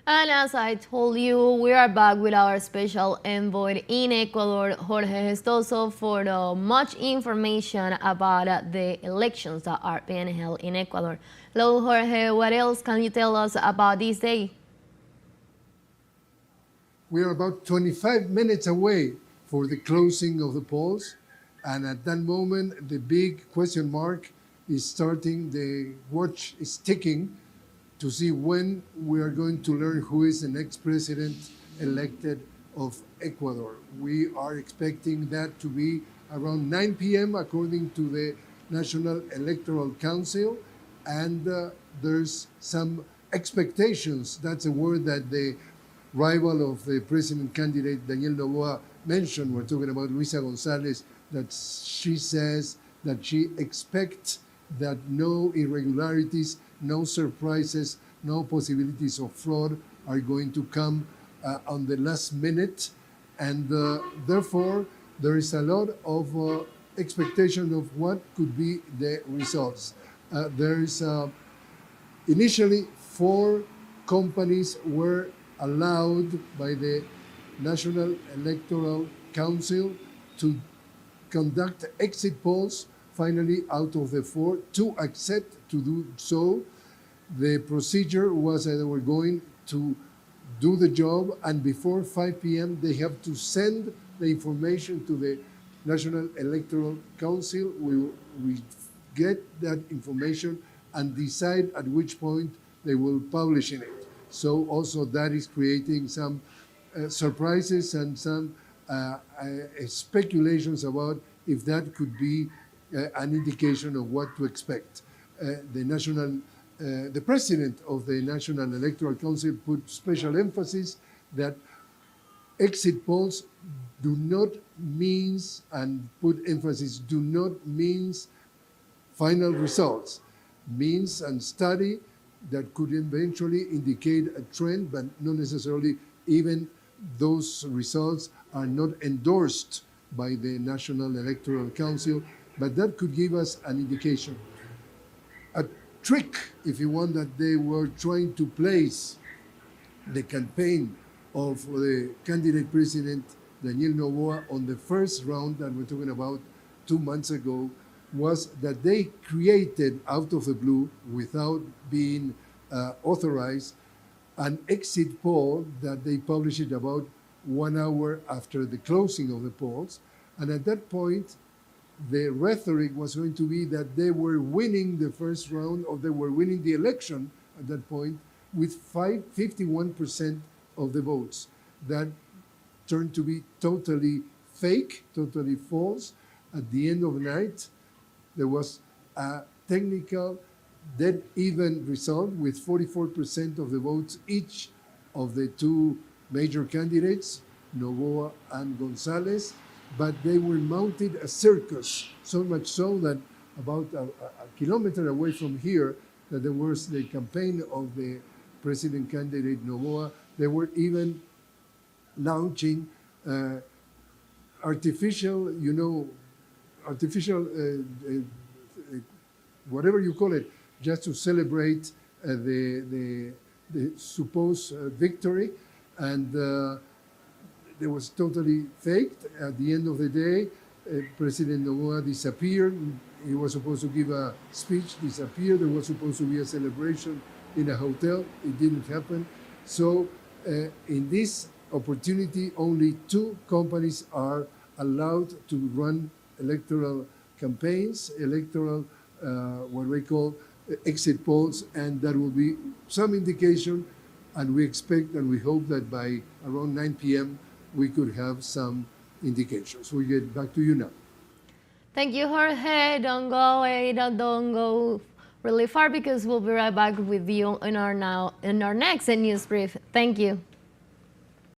And as I told you, we are back with our special envoy in Ecuador, Jorge Gestoso, for much information about the elections that are being held in Ecuador. Hello, Jorge. What else can you tell us about this day? We are about 25 minutes away for the closing of the polls. And at that moment, the big question mark is starting. The watch is ticking to see when we are going to learn who is the next president elected of Ecuador. We are expecting that to be around 9 p.m. according to the National Electoral Council. And there's some expectations. That's a word that the rival of the president candidate, Daniel Noboa, mentioned. We're talking about Luisa Gonzalez, that she says that she expects that no irregularities, no surprises, no possibilities of fraud are going to come on the last minute. And therefore, there is a lot of expectation of what could be the results. There is initially 4 companies were allowed by the National Electoral Council to conduct exit polls. Finally, out of the 4, 2 accept to do so. The procedure was that they were going to do the job, and before 5 p.m. they have to send the information to the National Electoral Council. We get that information and decide at which point they will publish in it. So also that is creating some surprises and some speculations about if that could be an indication of what to expect. The president of the National Electoral Council put special emphasis that exit polls do not means, and put emphasis, do not means final results, means and study that could eventually indicate a trend, but not necessarily even those results are not endorsed by the National Electoral Council, but that could give us an indication. A trick, if you want, that they were trying to place the campaign of the candidate president, Daniel Noboa, on the first round that we're talking about 2 months ago, was that they created out of the blue, without being authorized, an exit poll that they published it about 1 hour after the closing of the polls. And at that point, the rhetoric was going to be that they were winning the first round, or they were winning the election at that point with 51% of the votes. That turned to be totally fake, totally false. At the end of the night, there was a technical dead-even result with 44% of the votes each of the 2 major candidates, Noboa and Gonzalez, but they were mounted a circus, so much so that about a kilometer away from here, that there was the campaign of the president candidate Noboa. They were even launching artificial, whatever you call it, just to celebrate the supposed victory. And it was totally faked. At the end of the day, President Noboa disappeared. He was supposed to give a speech, disappeared. There was supposed to be a celebration in a hotel. It didn't happen. So in this opportunity, only 2 companies are allowed to run electoral campaigns, what we call exit polls, and that will be some indication, and we expect and we hope that by around 9 p.m. we could have some indications. We get back to you now. Thank you, Jorge. Don't go away. Don't go really far, because we'll be right back with you in our next news brief. Thank you.